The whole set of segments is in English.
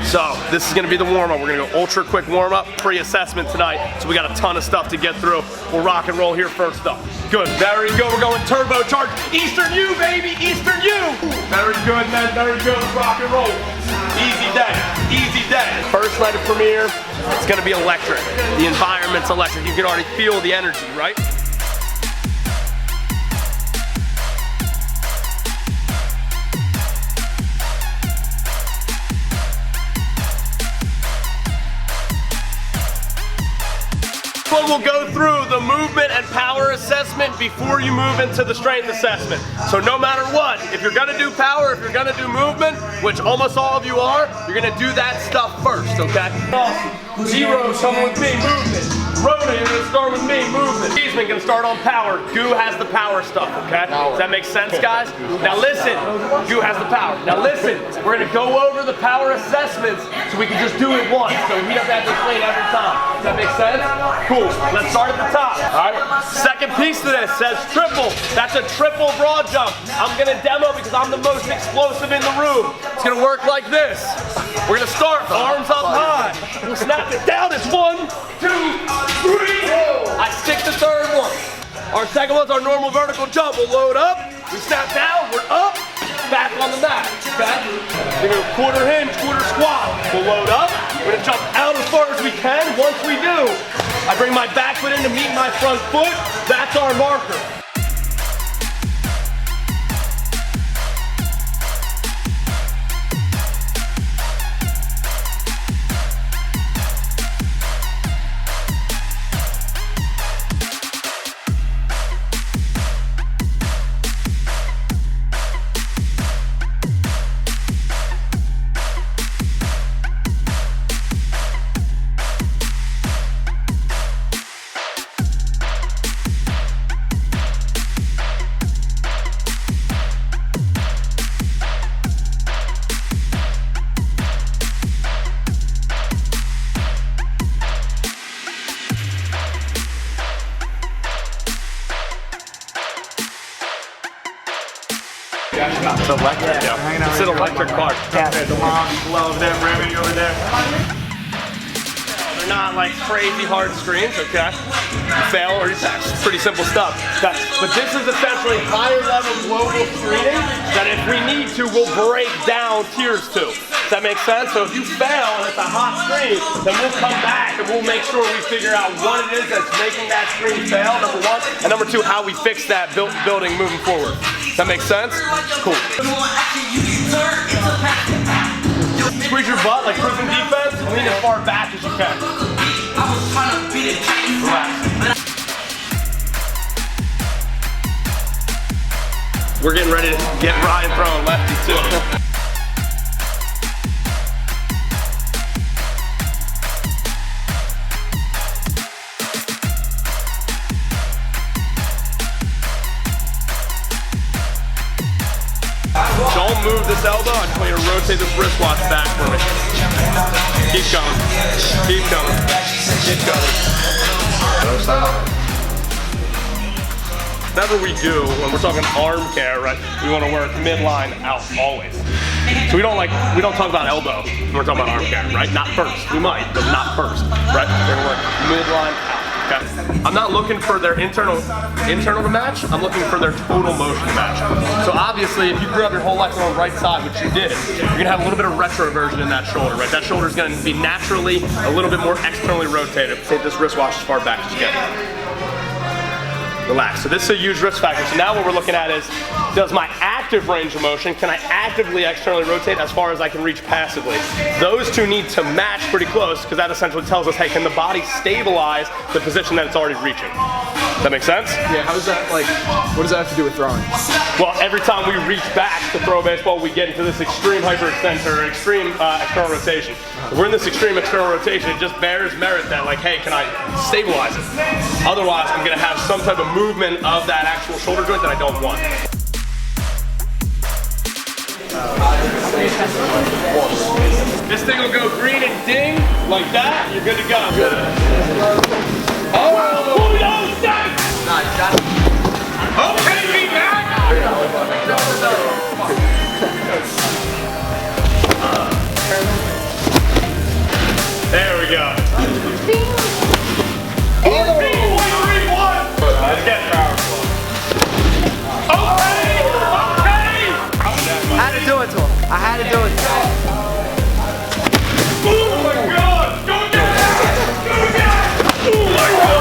So this is gonna be the warm-up. We're gonna go ultra quick warm-up, pre-assessment tonight. So we got a ton of stuff to get through. We'll rock and roll here first up. Good, there you go. We're going turbocharged. Eastern U, baby, Eastern U. Very good, man, very good. Let's rock and roll. Easy day, easy day. First night of premiere, it's gonna be electric. The environment's electric. You can already feel the energy, right? But we'll go through the movement and power assessment before you move into the strength assessment. So no matter what, if you're gonna do power, if you're gonna do movement, which almost all of you are, you're gonna do that stuff first, okay? Awesome. Zero, coming with me, movement. Rhoda, you're gonna start with me, movement. Cheeseman gonna start on power. Goo has the power stuff, okay? Does that make sense, guys? Now listen, Goo has the power. Now listen, we're gonna go over the power assessments so we can just do it once, so we don't have to explain every time. Does that make sense? Cool, let's start at the top, all right? Second piece to this says triple. That's a triple broad jump. I'm gonna demo because I'm the most explosive in the room. It's gonna work like this. We're gonna start, arms up high. We'll snap it down, it's 1, 2, 3. I stick the third one. Our second one's our normal vertical jump. We'll load up, we snap down, we're up, back on the mat, okay? We're gonna quarter hinge, quarter squat. We'll load up, we're gonna jump out as far as we can. Once we do, I bring my back foot in to meet my front foot. That's our marker. It's electric, yeah. It's an electric car. Yeah. The mom's love that ramming over there. They're not like crazy hard screens, okay? You fail or you pass. It's pretty simple stuff. Okay. But this is essentially higher level global screening that if we need to, we'll break down tiers to. Does that make sense? So if you fail and it's a hot screen, then we'll come back and we'll make sure we figure out what it is that's making that screen fail, number one, and number two, how we fix that building moving forward. Does that make sense? Cool. Squeeze your butt like prison defense, lean as far back as you can. Relax. We're getting ready to get Ryan throwing lefty too. Don't move this elbow, I just want you to rotate this wristwatch back for me. Keep going, keep going, keep going. Whatever we do, when we're talking arm care, right, we want to work midline out always. So we don't talk about elbow when we're talking about arm care, right? Not first, we might, but not first, right? We're gonna work midline out. Okay. I'm not looking for their internal to match, I'm looking for their total motion to match. So obviously, if you grew up your whole life on the right side, which you did, you're gonna have a little bit of retroversion in that shoulder, right? That shoulder is gonna be naturally a little bit more externally rotated. Take this wristwatch as far back as you can. Relax. So this is a huge risk factor. So now what we're looking at is, does my active range of motion, can I actively externally rotate as far as I can reach passively? Those two need to match pretty close because that essentially tells us, hey, can the body stabilize the position that it's already reaching? Does that make sense? Yeah, how does that, like, what does that have to do with throwing? Well, every time we reach back to throw a baseball, we get into this extreme hyperextension or extreme external rotation. If we're in this extreme external rotation, it just bears merit that, like, hey, can I stabilize it? Otherwise, I'm gonna have some type of movement of that actual shoulder joint that I don't want. This thing will go green and ding, like that, you're good to go. Good. Oh, no, stop! Okay, be back! we go. 3-1. Let's get powerful. Okay. I had to do it to him. I had to do it to him. Oh my God! Go get it! Go get it! Oh my God!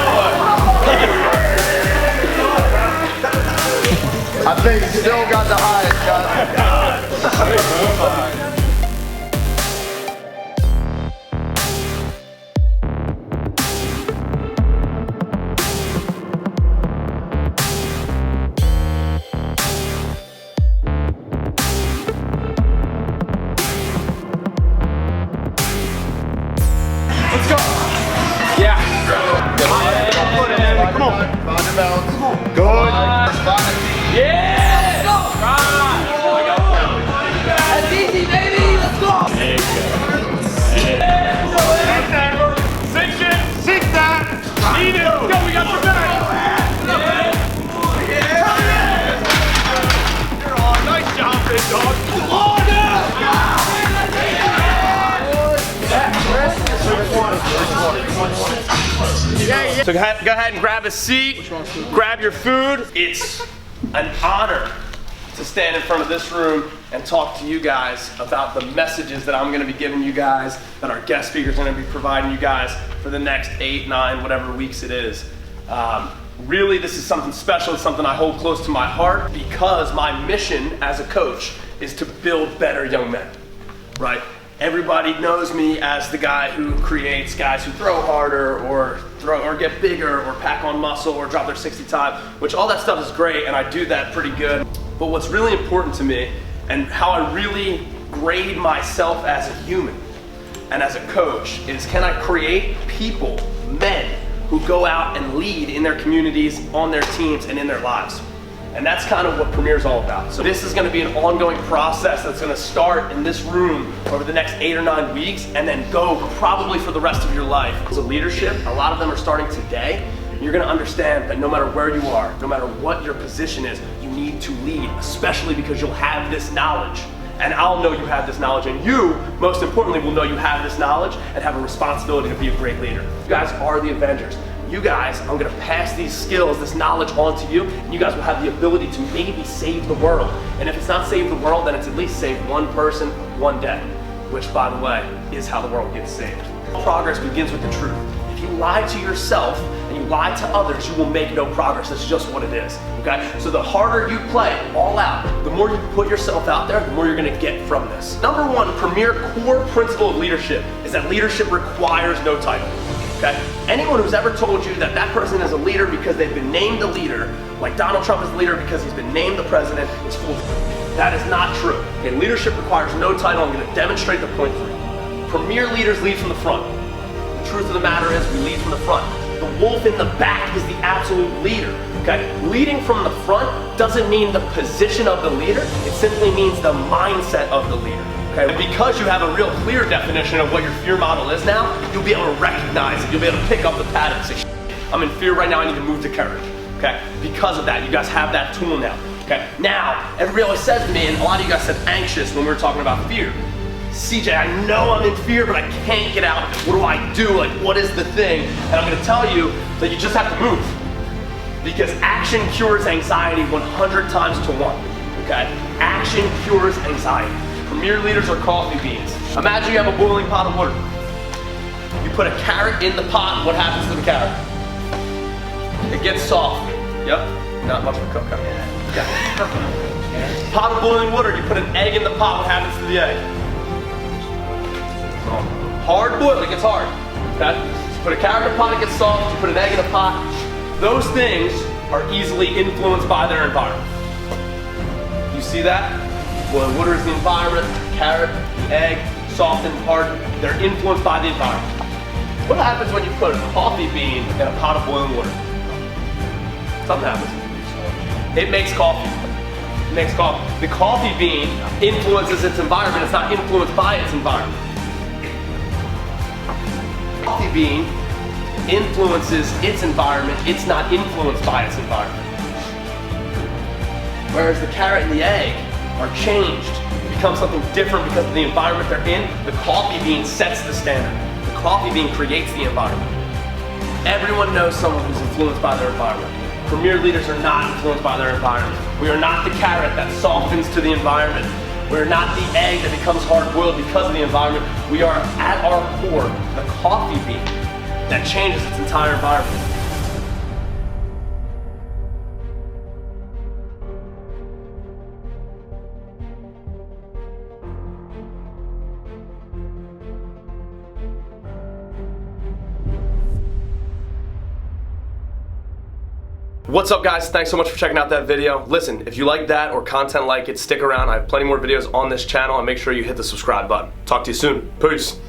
I think he still got the highest, guys. Let's go. Yeah. Come on. Find your balance. Good. Yeah. Let's go. That's easy, baby. Let's go. Sink that! Eat it! Go, we got your back! You're on. Nice job, big dog. Come on So go ahead and grab a seat, grab your food. It's an honor to stand in front of this room and talk to you guys about the messages that I'm going to be giving you guys, that our guest speakers are going to be providing you guys for the next 8, 9, whatever weeks it is. Really, this is something special. It's something I hold close to my heart because my mission as a coach is to build better young men, right? Everybody knows me as the guy who creates guys who throw harder or get bigger or pack on muscle or drop their 60 time, which all that stuff is great and I do that pretty good. But what's really important to me and how I really grade myself as a human and as a coach is, can I create people, men, who go out and lead in their communities, on their teams, and in their lives. And that's kind of what Premier's all about. So this is going to be an ongoing process that's going to start in this room over the next 8 or 9 weeks and then go probably for the rest of your life. So leadership, a lot of them are starting today. You're going to understand that no matter where you are, no matter what your position is, you need to lead, especially because you'll have this knowledge. And I'll know you have this knowledge, and you, most importantly, will know you have this knowledge and have a responsibility to be a great leader. You guys are the Avengers. You guys, I'm gonna pass these skills, this knowledge on to you, and you guys will have the ability to maybe save the world. And if it's not save the world, then it's at least save one person, one day, which, by the way, is how the world gets saved. Progress begins with the truth. If you lie to yourself and you lie to others, you will make no progress. That's just what it is, okay? So the harder you play all out, the more you put yourself out there, the more you're gonna get from this. Number one, premier core principle of leadership is that leadership requires no title. Okay? Anyone who's ever told you that that person is a leader because they've been named a leader, like Donald Trump is a leader because he's been named the president, is full of shit. That is not true. Okay? Leadership requires no title. I'm going to demonstrate the point for you. Premier leaders lead from the front. The truth of the matter is we lead from the front. The wolf in the back is the absolute leader. Okay? Leading from the front doesn't mean the position of the leader. It simply means the mindset of the leader. Okay, and because you have a real clear definition of what your fear model is now, you'll be able to recognize it. You'll be able to pick up the pattern and say, I'm in fear right now, I need to move to courage. Okay, because of that, you guys have that tool now. Okay, now, everybody always says to me, and a lot of you guys said anxious when we were talking about fear. CJ, I know I'm in fear, but I can't get out of it. What do I do? Like, what is the thing? And I'm gonna tell you that you just have to move. Because action cures anxiety 100 times to 1. Okay, action cures anxiety. Premier leaders are coffee beans. Imagine you have a boiling pot of water. You put a carrot in the pot, what happens to the carrot? It gets soft. Yep, not much of a cook, huh? Okay. Pot of boiling water, you put an egg in the pot, what happens to the egg? Hard boiled, it gets hard. Okay? You put a carrot in the pot, it gets soft. You put an egg in the pot. Those things are easily influenced by their environment. You see that? Boiling water is the environment, carrot, egg, soft and hard, they're influenced by the environment. What happens when you put a coffee bean in a pot of boiling water? Something happens. It makes coffee. It makes coffee. The coffee bean influences its environment, it's not influenced by its environment. Coffee bean influences its environment, it's not influenced by its environment. Whereas the carrot and the egg are changed, become something different because of the environment they're in. The coffee bean sets the standard. The coffee bean creates the environment. Everyone knows someone who's influenced by their environment. Premier leaders are not influenced by their environment. We are not the carrot that softens to the environment. We're not the egg that becomes hard-boiled because of the environment. We are, at our core, the coffee bean that changes its entire environment. What's up, guys? Thanks so much for checking out that video. Listen, if you like that or content like it, stick around. I have plenty more videos on this channel, and make sure you hit the subscribe button. Talk to you soon. Peace.